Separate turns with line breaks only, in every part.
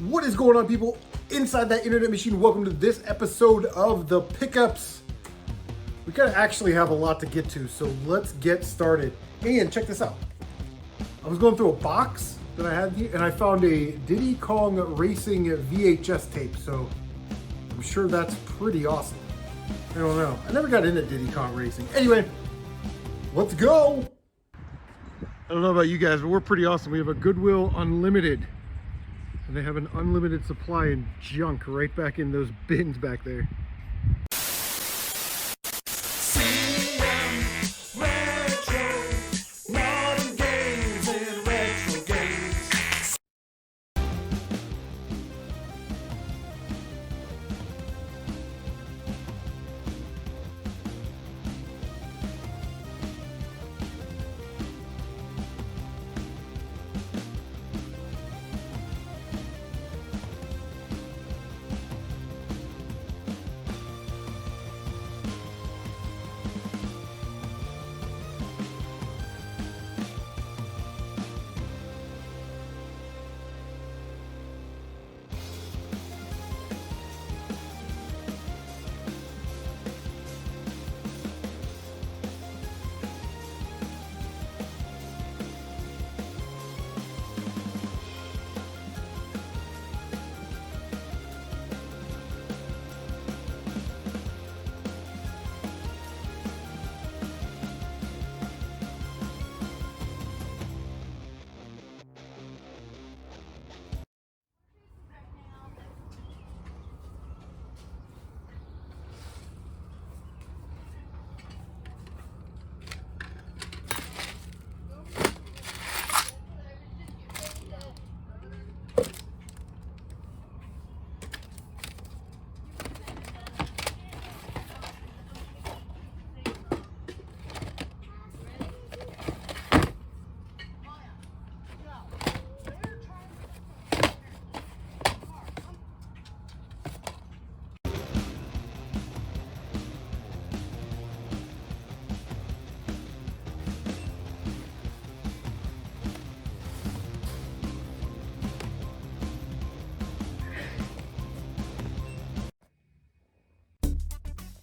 What is going on, people inside that internet machine? Welcome to this episode of the Pickups. We gotta actually have a lot to get to, so let's get started. And check this out. I was going through a box that I had here, and I found a Diddy Kong Racing VHS tape, so I'm sure that's pretty awesome. I don't know. I never got into Diddy Kong Racing. Anyway, let's go. I don't know about you guys, but we're pretty awesome. We have a Goodwill Unlimited. And they have an unlimited supply of junk right back in those bins back there.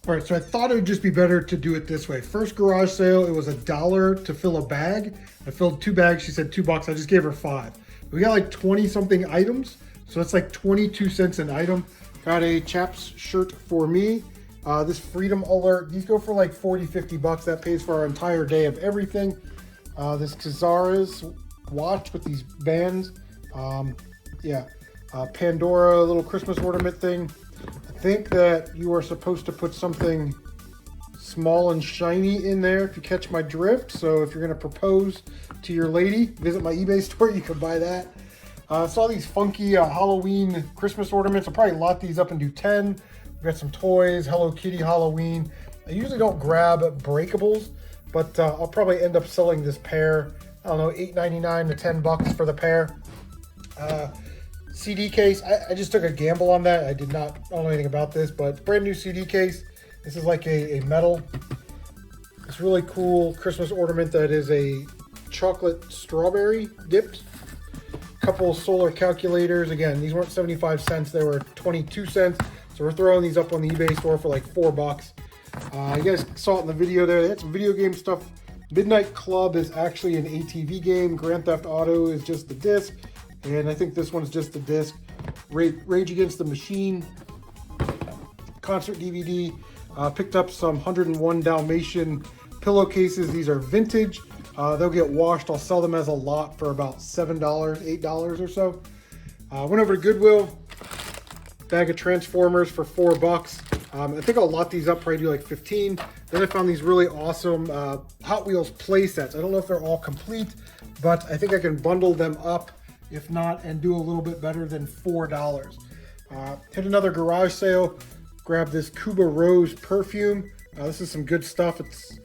All right, so I thought it would just be better to do it this way. First garage sale, it was $1 to fill a bag. I filled 2 bags. She said $2. I just gave her 5. We got like 20 something items, so it's like 22 cents an item. Got a Chaps shirt for me. This Freedom Alert, these go for like 40, 50 bucks. That pays for our entire day of everything. This Kazara's watch with these bands. Pandora little Christmas ornament thing. I think that you are supposed to put something small and shiny in there, if you catch my drift. So if you're going to propose to your lady, visit my eBay store, you can buy that. Saw these funky Halloween Christmas ornaments. I'll probably lot these up and do 10. We've got some toys, Hello Kitty Halloween. I usually don't grab breakables, but I'll probably end up selling this pair. I don't know, $8.99 to $10 for the pair. CD case, I just took a gamble on that. I don't know anything about this, but brand new CD case. This is like a metal. It's really cool Christmas ornament that is a chocolate strawberry dipped. Couple solar calculators. Again, these weren't 75 cents, they were 22 cents. So we're throwing these up on the eBay store for like $4. You guys saw it in the video there. They had some video game stuff. Midnight Club is actually an ATV game. Grand Theft Auto is just the disc. And I think this one's just the disc. Rage Against the Machine concert DVD. Picked up some 101 Dalmatian pillowcases. These are vintage. They'll get washed. I'll sell them as a lot for about $7, $8 or so. Went over to Goodwill. Bag of Transformers for $4. I think I'll lot these up, probably do like 15. Then I found these really awesome Hot Wheels play sets. I don't know if they're all complete, but I think I can bundle them up, if not, and do a little bit better than $4. Hit another garage sale, grab this Cuba Rose perfume. This is some good stuff. It's,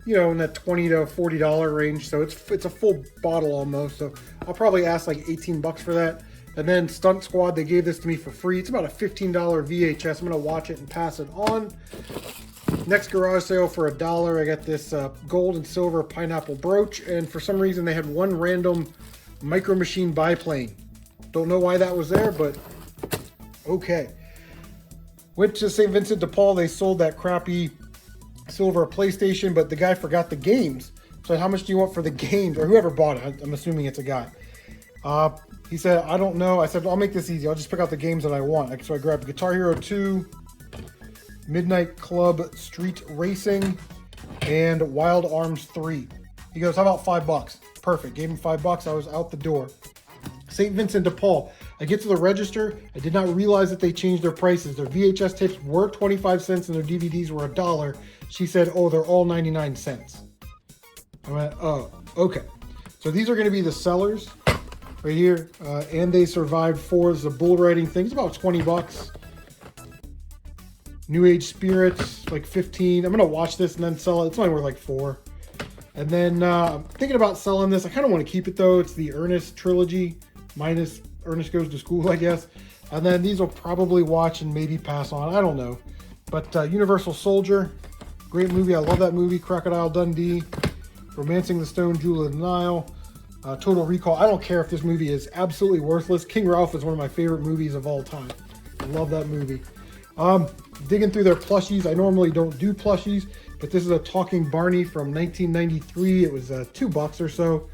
you know, in that $20 to $40 range, so it's a full bottle almost. So I'll probably ask like 18 bucks for that. And then Stunt Squad, they gave this to me for free. It's about a $15 VHS. I'm gonna watch it and pass it on. Next garage sale for $1, I got this gold and silver pineapple brooch, and for some reason they had one random Micro Machine biplane. Don't know why that was there, but okay. Went to St. Vincent de Paul. They sold that crappy silver PlayStation, but the guy forgot the games. So how much do you want for the games? Or whoever bought it. I'm assuming it's a guy. He said, I don't know. I said, I'll make this easy. I'll just pick out the games that I want. So I grabbed Guitar Hero 2, Midnight Club Street Racing, and Wild Arms 3. He goes, how about $5? Perfect. Gave him $5. I was out the door. St. Vincent de Paul. I get to the register. I did not realize that they changed their prices. Their VHS tapes were 25 cents and their DVDs were $1. She said, oh, they're all 99 cents. I went, oh, okay. So these are going to be the sellers right here. And They Survived 4 is the bull riding thing. It's about $20. New Age Spirits, like 15. I'm going to watch this and then sell it. It's only worth like 4. And then I'm thinking about selling this. I kind of want to keep it though. It's the Ernest trilogy minus Ernest Goes to School, I guess. And then these will probably watch and maybe pass on. I don't know. But Universal Soldier, great movie. I love that movie. Crocodile Dundee, Romancing the Stone, Jewel of the Nile, Total Recall. I don't care if this movie is absolutely worthless. King Ralph is one of my favorite movies of all time. I love that movie. Digging through their plushies. I normally don't do plushies, but this is a Talking Barney from 1993. It was $2 or so.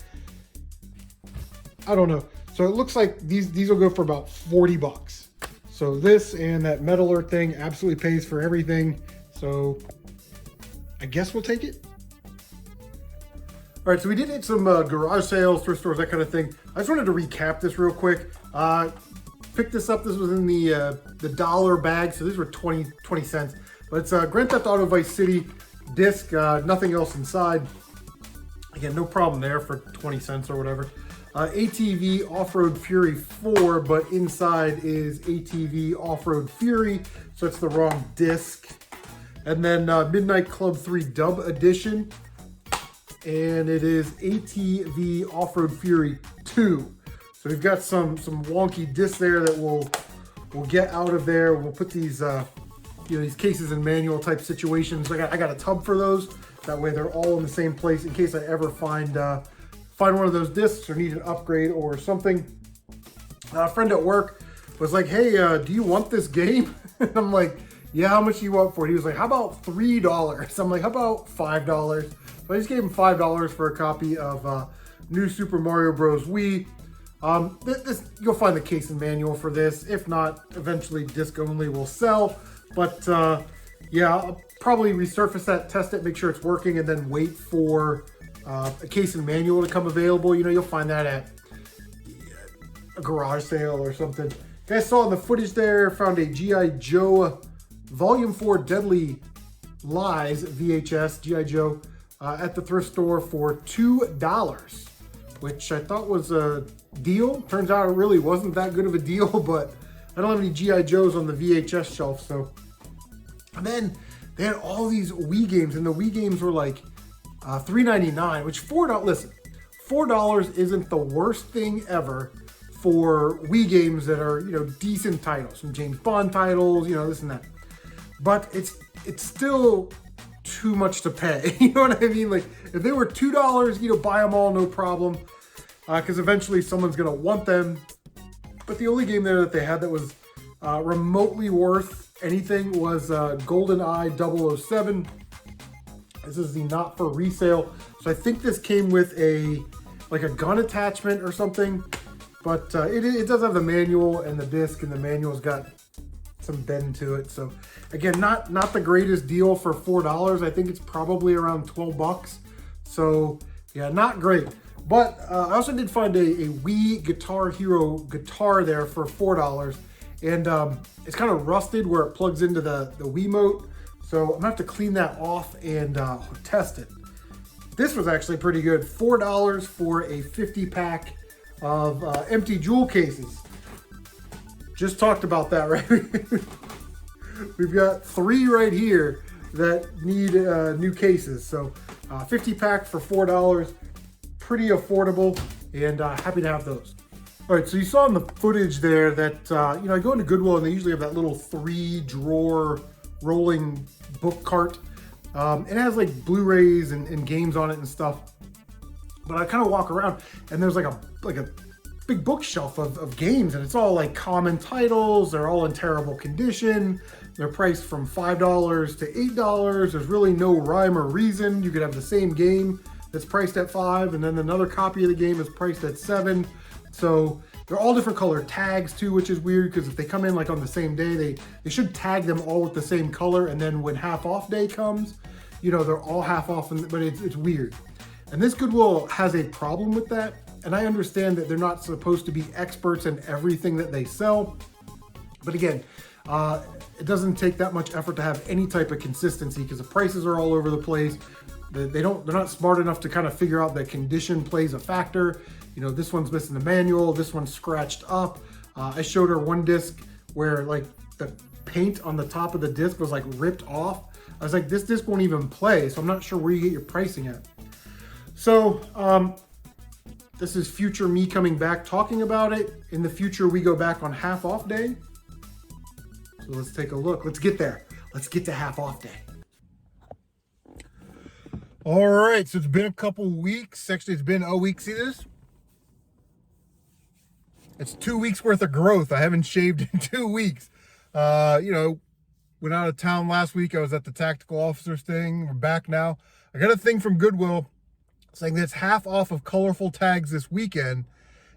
I don't know. So it looks like these will go for about $40. So this and that Metaler thing absolutely pays for everything. So I guess we'll take it. All right, so we did hit some garage sales, thrift stores, that kind of thing. I just wanted to recap this real quick. Picked this up. This was in the dollar bag, so these were 20 cents. But it's Grand Theft Auto Vice City disc, nothing else inside. Again, no problem there for 20 cents or whatever. ATV Off-Road Fury 4, but inside is ATV Off-Road Fury, so it's the wrong disc. And then Midnight Club 3 Dub Edition, and it is ATV Off-Road Fury 2. So we've got some wonky discs there that we'll get out of there. We'll put these these cases in manual type situations. I got a tub for those. That way they're all in the same place in case I ever find one of those discs or need an upgrade or something. A friend at work was like, hey, do you want this game? And I'm like, yeah, how much do you want for it? He was like, how about $3? I'm like, how about $5? So I just gave him $5 for a copy of New Super Mario Bros. Wii. You'll find the case and manual for this. If not, eventually disc only will sell. But yeah, I'll probably resurface that, test it, make sure it's working, and then wait for a case and manual to come available. You'll find that at a garage sale or something. You guys saw in the footage there, found a G.I. Joe Volume 4 Deadly Lies VHS, G.I. Joe, at the thrift store for $2, which I thought was a deal. Turns out it really wasn't that good of a deal, but I don't have any G.I. Joes on the VHS shelf, so. And then they had all these Wii games, and the Wii games were like $3.99, which listen, $4 isn't the worst thing ever for Wii games that are, decent titles, some James Bond titles, this and that. But it's still too much to pay. You know what I mean? Like, if they were $2, buy them all, no problem. Because eventually someone's going to want them. But the only game there that they had that was remotely worth anything was GoldenEye 007. This is the not for resale. So I think this came with a gun attachment or something. But it does have the manual and the disc, and the manual's got some bend to it. So again, not the greatest deal for $4. I think it's probably around $12. So yeah, not great. But I also did find a Wii Guitar Hero guitar there for $4. And it's kind of rusted where it plugs into the Wiimote. So I'm gonna have to clean that off and test it. This was actually pretty good. $4 for a 50-pack of empty jewel cases. Just talked about that, right? We've got 3 right here that need new cases. So 50-pack for $4. Pretty affordable, and happy to have those. All right, so you saw in the footage there that, I go into Goodwill and they usually have that little 3-drawer rolling book cart. It has like Blu-rays and games on it and stuff. But I kind of walk around and there's like a big bookshelf of games, and it's all like common titles. They're all in terrible condition. They're priced from $5 to $8. There's really no rhyme or reason. You could have the same game that's priced at $5, and then another copy of the game is priced at $7. So they're all different color tags too, which is weird because if they come in like on the same day, they should tag them all with the same color, and then when half off day comes, you know, they're all half off, but it's weird. And this Goodwill has a problem with that. And I understand that they're not supposed to be experts in everything that they sell. But again, it doesn't take that much effort to have any type of consistency because the prices are all over the place. They're not smart enough to kind of figure out that condition plays a factor. You know, this one's missing the manual, this one's scratched up. I showed her one disc where like the paint on the top of the disc was like ripped off. I was like, this disc won't even play, so I'm not sure where you get your pricing at. So this is future me coming back talking about it. In the future, we go back on half off day. So let's take a look. Let's get there. Let's get to half off day. All right, so it's been a couple weeks. Actually, it's been a week. See this? It's 2 weeks worth of growth. I haven't shaved in 2 weeks. You know, went out of town last week. I was at the tactical officers thing. We're back now. I got a thing from Goodwill saying that it's half off of colorful tags this weekend.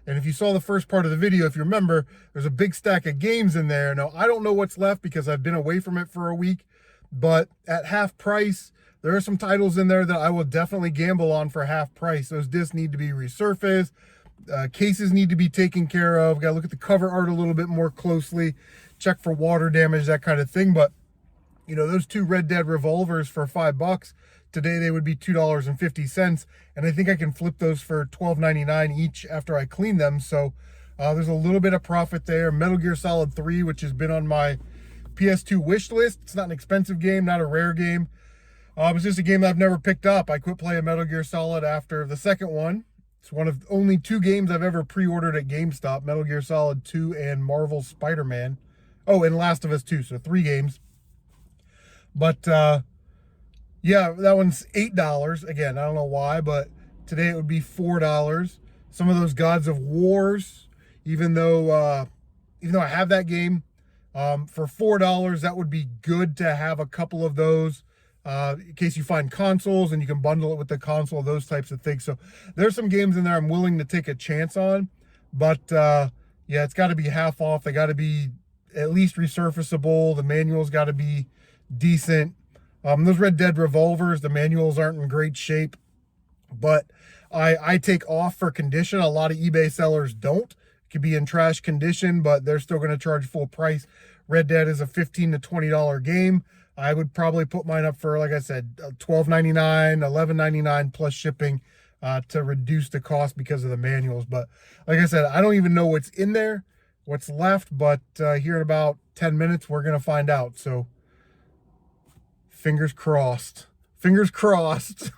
And if you saw the first part of the video, if you remember, there's a big stack of games in there. Now, I don't know what's left because I've been away from it for a week, but at half price, there are some titles in there that I will definitely gamble on for half price. Those discs need to be resurfaced. Cases need to be taken care of. Got to look at the cover art a little bit more closely, check for water damage, that kind of thing. But, you know, those two Red Dead revolvers for $5, today they would be $2.50. And I think I can flip those for $12.99 each after I clean them. So there's a little bit of profit there. Metal Gear Solid 3, which has been on my PS2 wish list. It's not an expensive game, not a rare game. It's just a game that I've never picked up. I quit playing Metal Gear Solid after the second one. It's one of only 2 games I've ever pre-ordered at GameStop, Metal Gear Solid 2 and Marvel Spider-Man. Oh, and Last of Us 2, so 3 games. But, yeah, that one's $8. Again, I don't know why, but today it would be $4. Some of those Gods of Wars, even though I have that game, for $4, that would be good to have a couple of those. In case you find consoles and you can bundle it with the console, those types of things. So there's some games in there I'm willing to take a chance on, but yeah, it's got to be half off. They got to be at least resurfaceable. The manual's got to be decent. Those Red Dead revolvers, the manuals aren't in great shape, but I take off for condition. A lot of eBay sellers don't. It could be in trash condition, but they're still going to charge full price. Red Dead is a $15 to $20 game. I would probably put mine up for, like I said, $12.99, $11.99 plus shipping to reduce the cost because of the manuals. But like I said, I don't even know what's in there, what's left, but here in about 10 minutes, we're going to find out. So fingers crossed. Fingers crossed.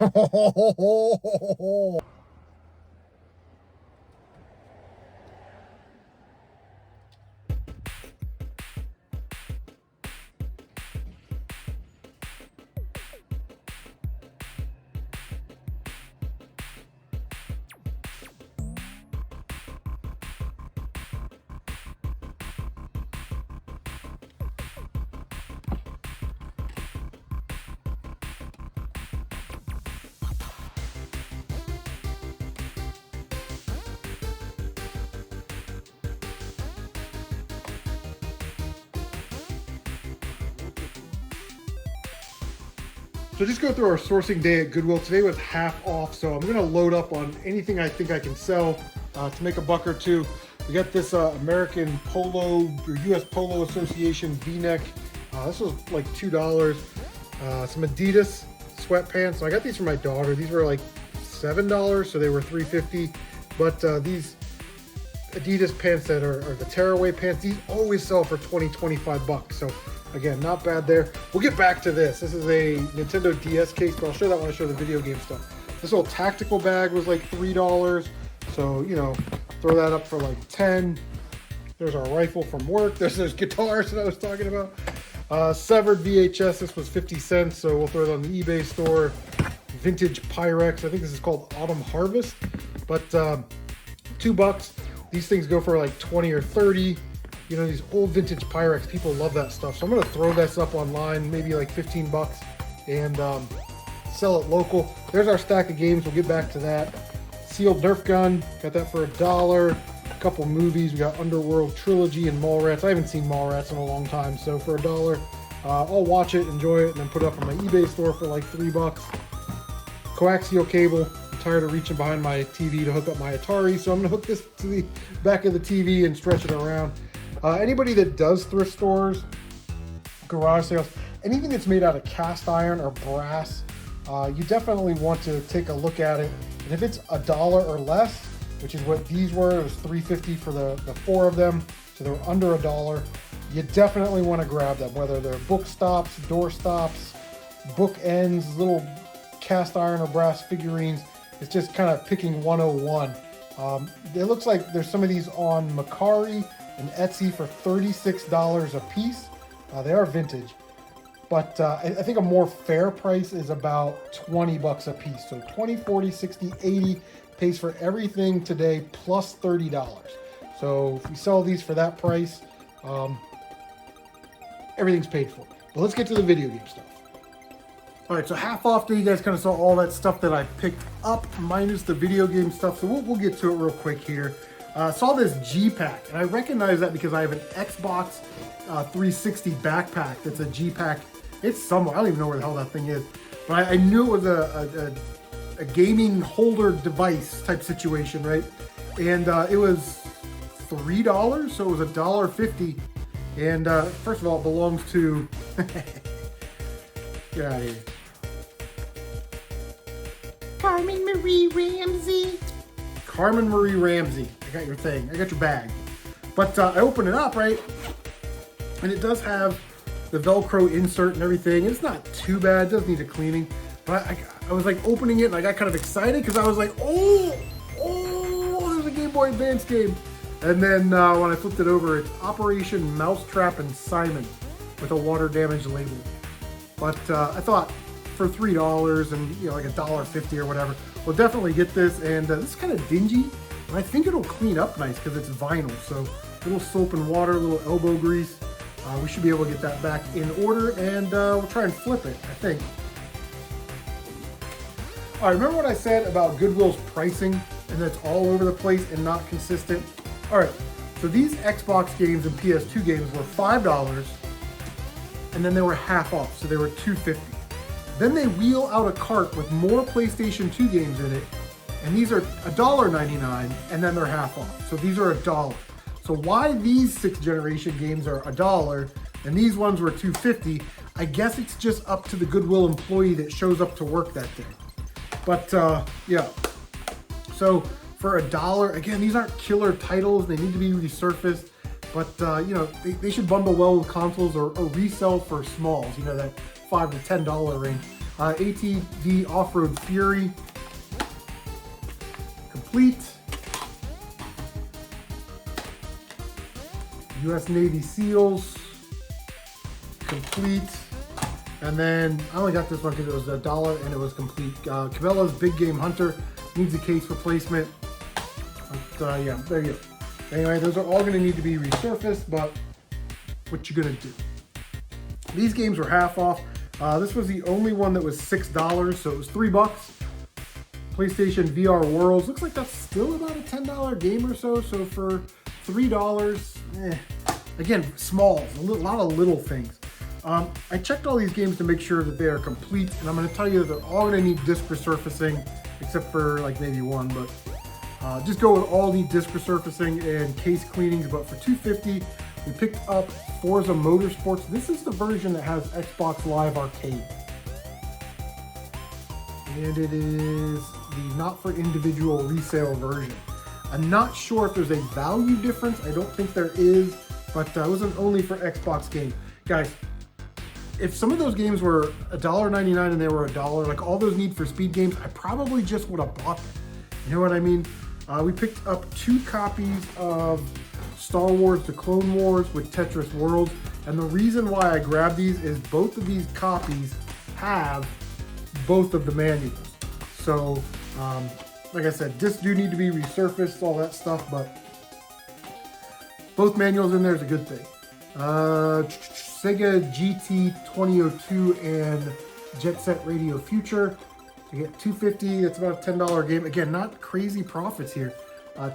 So just go through our sourcing day at Goodwill. Today was half off, so I'm gonna load up on anything I think I can sell to make a buck or two. We got this American Polo or US Polo Association V-neck. This was like $2. Some Adidas sweatpants. So I got these for my daughter. These were like $7, so they were $3.50. But these Adidas pants that are the tearaway pants, these always sell for $20-25. So again, not bad there. We'll get back to this. This is a Nintendo DS case, but I'll show that when I show the video game stuff. This little tactical bag was like $3. So, you know, throw that up for like 10. There's our rifle from work. There's those guitars that I was talking about. Severed VHS, this was 50 cents. So we'll throw it on the eBay store. Vintage Pyrex, I think this is called Autumn Harvest, but $2. These things go for like 20 or 30. You know, these old vintage Pyrex, people love that stuff. So I'm gonna throw this up online, maybe like 15 bucks, and sell it local. There's our stack of games, we'll get back to that. Sealed Nerf gun, got that for $1. A couple movies, we got Underworld Trilogy and Mallrats. I haven't seen Mallrats in a long time, so for $1, I'll watch it, enjoy it, and then put it up on my eBay store for like 3 bucks. Coaxial cable. I'm tired of reaching behind my TV to hook up my Atari, so I'm gonna hook this to the back of the TV and stretch it around. Anybody that does thrift stores, garage sales, anything that's made out of cast iron or brass, you definitely want to take a look at it. And if it's $1 or less, which is what these were, it was $3.50 for the 4 of them, so they were under $1. You definitely want to grab them, whether they're book stops, door stops, book ends, little cast iron or brass figurines. It's just kind of picking 101. It looks like there's some of these on Mercari and Etsy for $36 a piece. They are vintage, but I think a more fair price is about 20 bucks a piece. So 20, 40, 60, 80 pays for everything today plus $30. So if we sell these for that price, everything's paid for. But let's get to the video game stuff. All right, so half off day, you guys kind of saw all that stuff that I picked up minus the video game stuff. So we'll get to it real quick here. Saw this G-Pack, and I recognize that because I have an Xbox 360 backpack that's a G-Pack. It's somewhere, I don't even know where the hell that thing is, but I knew it was a gaming holder device type situation, right? And it was $3, so it was $1.50. And first of all, it belongs to, get out of here. Carmen Marie Ramsey. Carmen Marie Ramsey. I got your thing. I got your bag. But I open it up, right? And it does have the Velcro insert and everything. It's not too bad. It does need a cleaning. But I was like opening it and I got kind of excited because I was like, oh, there's a Game Boy Advance game. And then when I flipped it over, it's Operation Mousetrap and Simon with a water damage label. But I thought for $3 and like $1.50 or whatever, we'll definitely get this. And this is kind of dingy, and I think it'll clean up nice because it's vinyl. So a little soap and water, a little elbow grease. We should be able to get that back in order, and we'll try and flip it, I think. All right, remember what I said about Goodwill's pricing and that's all over the place and not consistent? All right, so these Xbox games and PS2 games were $5, and then they were half off, so they were $2.50. Then they wheel out a cart with more PlayStation 2 games in it, and these are $1.99, and then they're half off. So these are $1. So why these 6th generation games are $1 and these ones were $2.50, I guess it's just up to the Goodwill employee that shows up to work that day. But yeah, so for $1, again, these aren't killer titles. They need to be resurfaced, but they should bundle well with consoles or resell for smalls, that $5 to $10 range. ATV Off-Road Fury, complete. US Navy SEALs, complete. And then I only got this one because it was $1 and it was complete. Cabela's Big Game Hunter needs a case replacement. But yeah, there you go. Anyway, those are all going to need to be resurfaced, but what you gonna do? These games were half off. This was the only one that was $6, so it was $3. PlayStation VR Worlds. Looks like that's still about a $10 game or so. So for $3, again, smalls, a lot of little things. I checked all these games to make sure that they are complete, and I'm going to tell you that they're all going to need disc resurfacing, except for like maybe one, but just go with all need disc resurfacing and case cleanings. But for $2.50, we picked up Forza Motorsports. This is the version that has Xbox Live Arcade. And it is the not for individual resale version. I'm not sure if there's a value difference. I don't think there is, but it was an only for Xbox game. Guys, if some of those games were $1.99 and they were $1, like all those Need for Speed games, I probably just would have bought them. You know what I mean? We picked up 2 copies of Star Wars The Clone Wars with Tetris Worlds. And the reason why I grabbed these is both of these copies have both of the manuals. So, like I said, discs do need to be resurfaced, all that stuff, but both manuals in there is a good thing. Sega GT 2002 and Jet Set Radio Future. You get $250. That's about a $10 game. Again, not crazy profits here.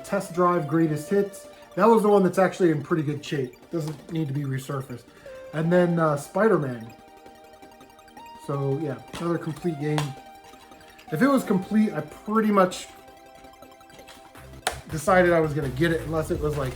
Test Drive Greatest Hits. That was the one that's actually in pretty good shape. Doesn't need to be resurfaced. And then Spider-Man. So yeah, another complete game. If it was complete, I pretty much decided I was gonna get it unless it was like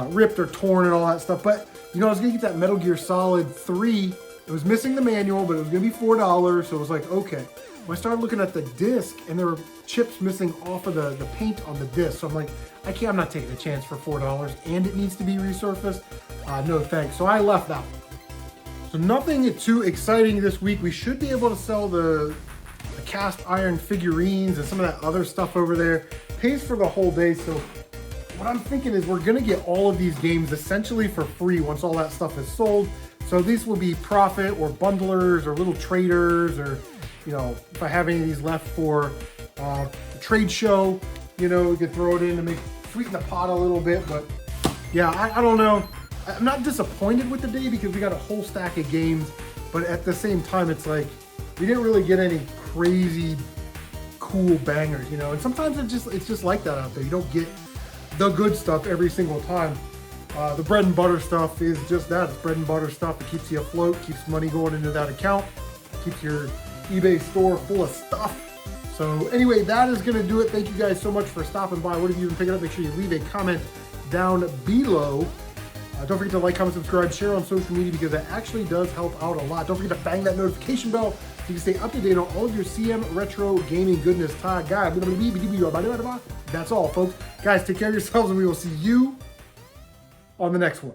ripped or torn and all that stuff. But you know, I was gonna get that Metal Gear Solid 3. It was missing the manual, but it was gonna be $4. So it was like, okay. When I started looking at the disc and there were chips missing off of the paint on the disc. So I'm like, I'm not taking a chance for $4 and it needs to be resurfaced. No thanks. So I left that one. So nothing too exciting this week. We should be able to sell the cast iron figurines and some of that other stuff over there. Pays for the whole day. So what I'm thinking is we're gonna get all of these games essentially for free once all that stuff is sold. So these will be profit or bundlers or little traders, or you know, if I have any of these left for a trade show, you know, we could throw it in to make sweeten the pot a little bit. But yeah, I don't know. I'm not disappointed with the day because we got a whole stack of games, but at the same time, it's like we didn't really get any crazy cool bangers, you know. And sometimes it's just like that out there. You don't get the good stuff every single time. The bread and butter stuff is just that. It's bread and butter stuff. It keeps you afloat, keeps money going into that account, keeps your eBay store full of stuff. So anyway, that is going to do it. Thank you guys so much for stopping by. What have you been picking up? Make sure you leave a comment down below. Don't forget to like, comment, subscribe, share on social media because that actually does help out a lot. Don't forget to bang that notification bell so you can stay up to date on all of your CM retro gaming goodness. That's all, folks. Guys, take care of yourselves and we will see you on the next one.